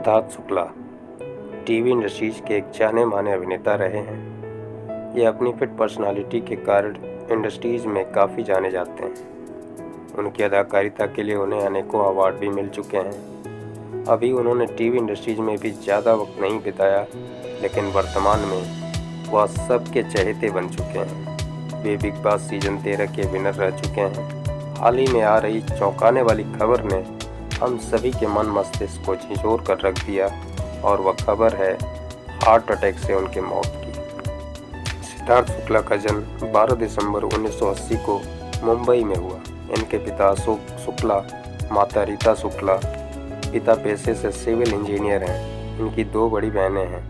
Siddharth Shukla TV industries के एक जाने माने अभिनेता रहे हैं। ये अपनी फिट पर्सनालिटी के कारण इंडस्ट्रीज में काफ़ी जाने जाते हैं। उनकी अदाकारिता के लिए उन्हें अनेकों अवार्ड भी मिल चुके हैं। अभी उन्होंने टीवी इंडस्ट्रीज में भी ज़्यादा वक्त नहीं बिताया, लेकिन वर्तमान में वह सबके चहेते बन चुके हैं। वे बिग बॉस सीजन 13 के विनर रह चुके हैं। हाल ही में आ रही चौंकाने वाली खबर ने हम सभी के मन मस्तिष्क को झिझोर कर रख दिया, और वह खबर है हार्ट अटैक से उनकी मौत की। सिद्धार्थ शुक्ला का जन्म 12 दिसंबर 1980 को मुंबई में हुआ। इनके पिता अशोक शुक्ला, माता रीता शुक्ला, पिता पेशे से सिविल इंजीनियर हैं। इनकी 2 बड़ी बहनें हैं।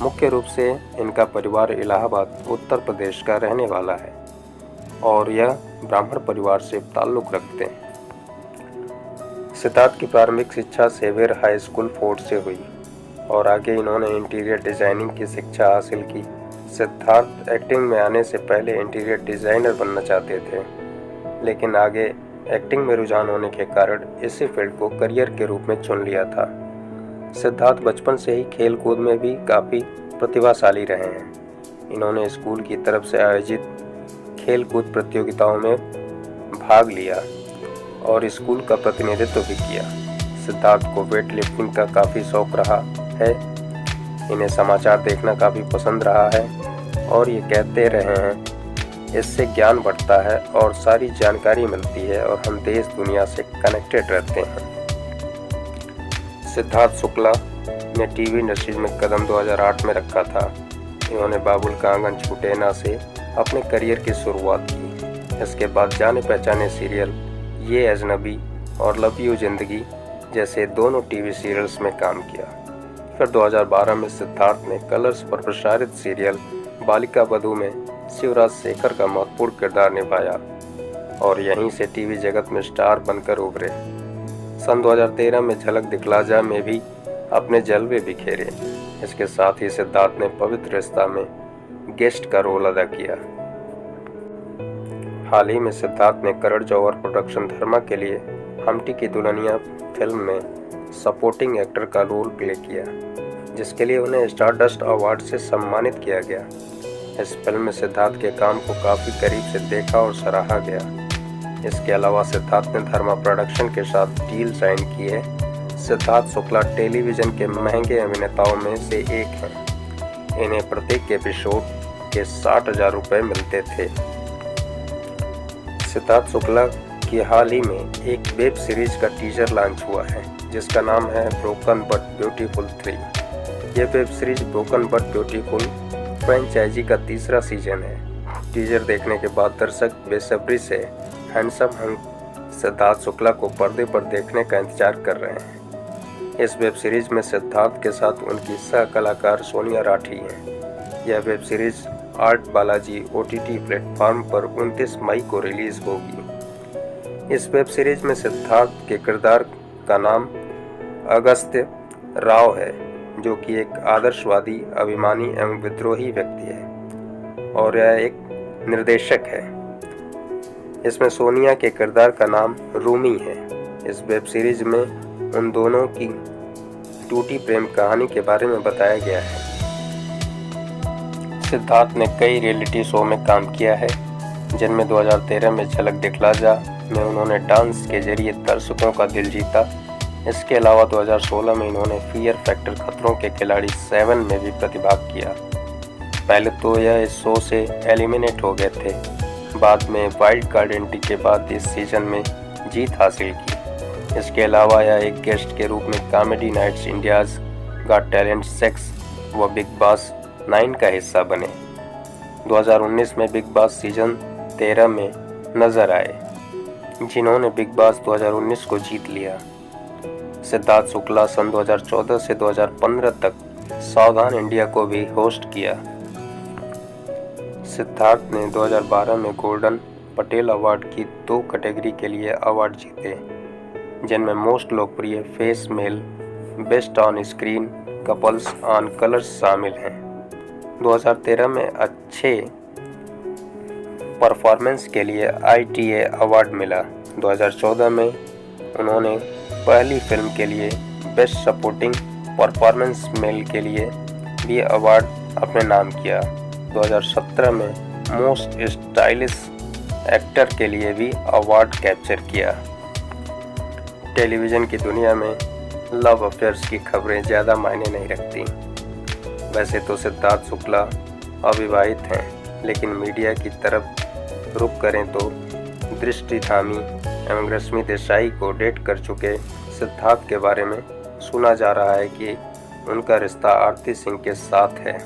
मुख्य रूप से इनका परिवार इलाहाबाद, उत्तर प्रदेश का रहने वाला है और यह ब्राह्मण परिवार से ताल्लुक़ रखते हैं। सिद्धार्थ की प्रारंभिक शिक्षा सेवियर हाई स्कूल फोर्ट से हुई और आगे इन्होंने इंटीरियर डिज़ाइनिंग की शिक्षा हासिल की। सिद्धार्थ एक्टिंग में आने से पहले इंटीरियर डिज़ाइनर बनना चाहते थे, लेकिन आगे एक्टिंग में रुझान होने के कारण इसी फील्ड को करियर के रूप में चुन लिया था। सिद्धार्थ बचपन से ही खेल कूद में भी काफ़ी प्रतिभाशाली रहे हैं। इन्होंने स्कूल की तरफ से आयोजित खेल कूद प्रतियोगिताओं में भाग लिया और स्कूल का प्रतिनिधित्व भी किया। सिद्धार्थ को वेट लिफ्टिंग का काफ़ी शौक रहा है। इन्हें समाचार देखना काफ़ी पसंद रहा है और ये कहते रहे हैं, इससे ज्ञान बढ़ता है और सारी जानकारी मिलती है और हम देश दुनिया से कनेक्टेड रहते हैं। सिद्धार्थ शुक्ला ने टीवी इंडस्ट्री में कदम 2008 में रखा था। इन्होंने बाबुल का आंगन छूटे ना से अपने करियर की शुरुआत की। इसके बाद जाने पहचाने सीरियल ये अजनबी और लव यू जिंदगी जैसे दोनों टीवी सीरियल्स में काम किया। फिर 2012 में सिद्धार्थ ने कलर्स पर प्रसारित सीरियल बालिका वधू में शिवराज शेखर का महत्वपूर्ण किरदार निभाया और यहीं से टीवी जगत में स्टार बनकर उभरे। सन 2013 में झलक दिखला जा में भी अपने जलवे बिखेरे। इसके साथ ही सिद्धार्थ ने पवित्र रिश्ता में गेस्ट का रोल अदा किया। हाल ही में सिद्धार्थ ने करण जौहर प्रोडक्शन धर्मा के लिए हमटी की दुल्हनिया फिल्म में सपोर्टिंग एक्टर का रोल प्ले किया, जिसके लिए उन्हें स्टारडस्ट अवार्ड से सम्मानित किया गया। इस फिल्म में सिद्धार्थ के काम को काफ़ी करीब से देखा और सराहा गया। इसके अलावा सिद्धार्थ ने धर्मा प्रोडक्शन के साथ डील साइन की है। सिद्धार्थ शुक्ला टेलीविज़न के महंगे अभिनेताओं में से एक हैं। इन्हें प्रत्येक एपिसोड के 60,000 रुपये मिलते थे। सिद्धार्थ शुक्ला की हाल ही में एक वेब सीरीज का टीजर लॉन्च हुआ है, जिसका नाम है ब्रोकन बट ब्यूटीफुल 3। यह web series broken but beautiful franchise का 3रा सीजन है। टीजर देखने के बाद दर्शक बेसब्री से हैंडसम हंक सिद्धार्थ शुक्ला को पर्दे पर देखने का इंतजार कर रहे हैं। इस वेब सीरीज में सिद्धार्थ के साथ उनकी सह कलाकार सोनिया राठी हैं। यह web series art Balaji OTT platform पर 29 मई को रिलीज होगी। इस वेब सीरीज में सिद्धार्थ के किरदार का नाम अगस्त्य राव है, जो कि एक आदर्शवादी, अभिमानी एवं विद्रोही व्यक्ति है और यह एक निर्देशक है। इसमें सोनिया के किरदार का नाम रूमी है। इस वेब सीरीज में उन दोनों की टूटी प्रेम कहानी के बारे में बताया गया है। सिद्धार्थ ने कई रियलिटी शो में काम किया है, जिनमें 2013 में झलक दिखला जा में उन्होंने डांस के जरिए दर्शकों का दिल जीता। इसके अलावा 2016 में इन्होंने फियर फैक्टर खतरों के खिलाड़ी 7 में भी प्रतिभाग किया। पहले तो यह इस शो से एलिमिनेट हो गए थे, बाद में वाइल्ड कार्ड एंट्री के बाद इस सीजन में जीत हासिल की। इसके अलावा यह एक गेस्ट के रूप में comedy nights India's got talent सेक्स व बिग बॉस 9 का हिस्सा बने। 2019 में बिग बॉस सीजन 13 में नजर आए, जिन्होंने बिग बॉस 2019 को जीत लिया। सिद्धार्थ शुक्ला सन 2014 से 2015 तक सावधान इंडिया को भी होस्ट किया। सिद्धार्थ ने 2012 में गोल्डन पटेल अवार्ड की 2 कैटेगरी के लिए अवार्ड जीते, जिनमें मोस्ट लोकप्रिय face male, best on screen, couples on Colors शामिल हैं। 2013 में अच्छे परफॉर्मेंस के लिए ITA अवार्ड मिला। 2014 में उन्होंने पहली फिल्म के लिए बेस्ट सपोर्टिंग परफॉर्मेंस मेल के लिए भी अवार्ड अपने नाम किया। 2017 में मोस्ट स्टाइलिश एक्टर के लिए भी अवार्ड कैप्चर किया। टेलीविज़न की दुनिया में लव अफेयर्स की खबरें ज़्यादा मायने नहीं रखती। वैसे तो सिद्धार्थ शुक्ला अविवाहित हैं, लेकिन मीडिया की तरफ रुख करें तो दृष्टि धामी एवं रश्मि देसाई को डेट कर चुके सिद्धार्थ के बारे में सुना जा रहा है कि उनका रिश्ता आरती सिंह के साथ है।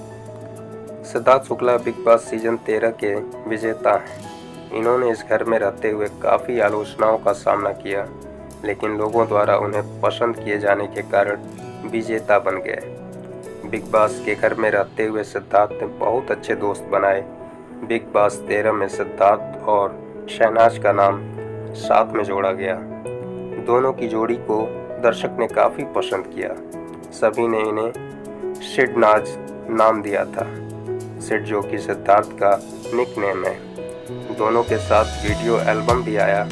Siddharth Shukla big boss season 13 के विजेता हैं। इन्होंने इस घर में रहते हुए काफ़ी आलोचनाओं का सामना किया, लेकिन लोगों द्वारा उन्हें पसंद किए जाने के कारण विजेता बन गए। बिग बॉस के घर में रहते हुए सिद्धार्थ ने बहुत अच्छे दोस्त बनाए। बिग बॉस 13 में सिद्धार्थ और शहनाज का नाम साथ में जोड़ा गया। दोनों की जोड़ी को दर्शक ने काफ़ी पसंद किया। सभी ने इन्हें सिड नाज नाम दिया था। सिड जो कि सिद्धार्थ का निकनेम है। दोनों के साथ वीडियो एल्बम भी आया,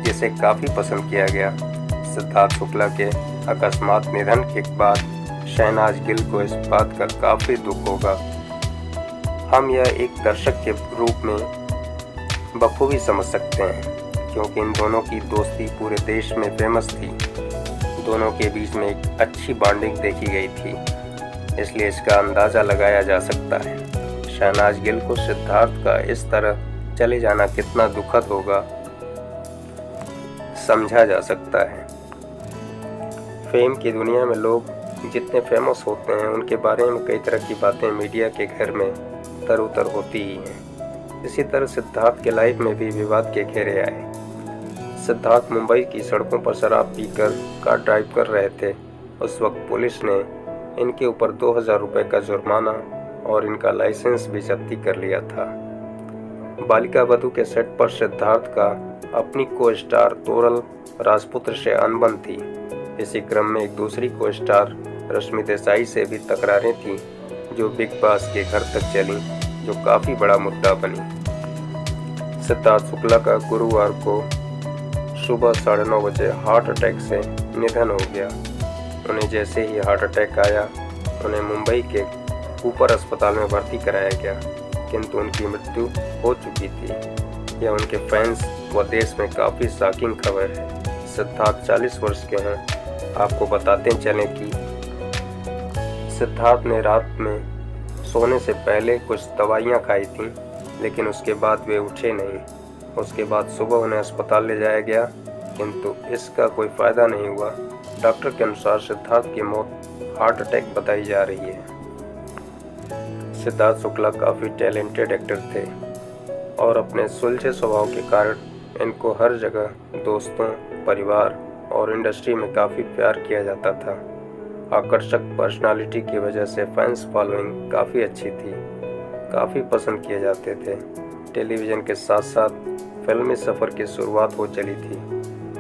जिसे काफ़ी पसंद किया गया। सिद्धार्थ शुक्ला के अकस्मात निधन के बाद शहनाज गिल को इस बात का काफ़ी दुख होगा। हम यह एक दर्शक के रूप में बखूबी समझ सकते हैं, क्योंकि इन दोनों की दोस्ती पूरे देश में फेमस थी। दोनों के बीच में एक अच्छी बॉन्डिंग देखी गई थी, इसलिए इसका अंदाज़ा लगाया जा सकता है। शहनाज गिल को सिद्धार्थ का इस तरह चले जाना कितना दुखद होगा, समझा जा सकता है। फेम की दुनिया में लोग जितने फेमस होते हैं, उनके बारे में कई तरह की बातें मीडिया के घर में तरोतर होती ही हैं। इसी तरह सिद्धार्थ के लाइफ में भी विवाद के घेरे आए। सिद्धार्थ मुंबई की सड़कों पर शराब पीकर कार ड्राइव कर रहे थे। उस वक्त पुलिस ने इनके ऊपर 2000 रुपये का जुर्माना और इनका लाइसेंस भी जब्ती कर लिया था। बालिका वधू के सेट पर सिद्धार्थ का अपनी को स्टार तोरल राजपुत्र से अनबन थी। इसी क्रम में एक दूसरी को स्टार रश्मि देसाई से भी तकरारें थीं, जो बिग बॉस के घर तक चली, जो काफ़ी बड़ा मुद्दा बनी। सिद्धार्थ शुक्ला का गुरुवार को सुबह 9:30 बजे हार्ट अटैक से निधन हो गया। उन्हें जैसे ही हार्ट अटैक आया, उन्हें मुंबई के कूपर अस्पताल में भर्ती कराया गया, किंतु उनकी मृत्यु हो चुकी थी। यह उनके फैंस व देश में काफ़ी शॉकिंग खबर है। सिद्धार्थ 40 वर्ष के हैं। आपको बताते चलें कि सिद्धार्थ ने रात में सोने से पहले कुछ दवाइयाँ खाई थीं, लेकिन उसके बाद वे उठे नहीं। उसके बाद सुबह उन्हें अस्पताल ले जाया गया, किंतु इसका कोई फ़ायदा नहीं हुआ। डॉक्टर के अनुसार सिद्धार्थ की मौत हार्ट अटैक बताई जा रही है। सिद्धार्थ शुक्ला काफ़ी टैलेंटेड एक्टर थे और अपने सुलझे स्वभाव के कारण इनको हर जगह दोस्तों, परिवार और इंडस्ट्री में काफ़ी प्यार किया जाता था। आकर्षक पर्सनालिटी की वजह से फैंस फॉलोइंग काफ़ी अच्छी थी, काफ़ी पसंद किए जाते थे। टेलीविज़न के साथ साथ फिल्मी सफ़र की शुरुआत हो चली थी।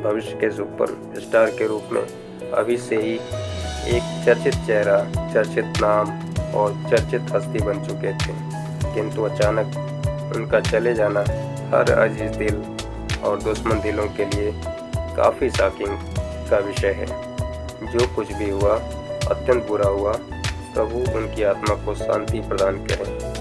भविष्य के सुपर स्टार के रूप में अभी से ही एक चर्चित चेहरा, चर्चित नाम और चर्चित हस्ती बन चुके थे, किंतु अचानक उनका चले जाना हर अजीज दिल और दुश्मन दिलों के लिए काफ़ी शॉकिंग का विषय है। जो कुछ भी हुआ अत्यंत बुरा हुआ। प्रभु उनकी आत्मा को शांति प्रदान करें।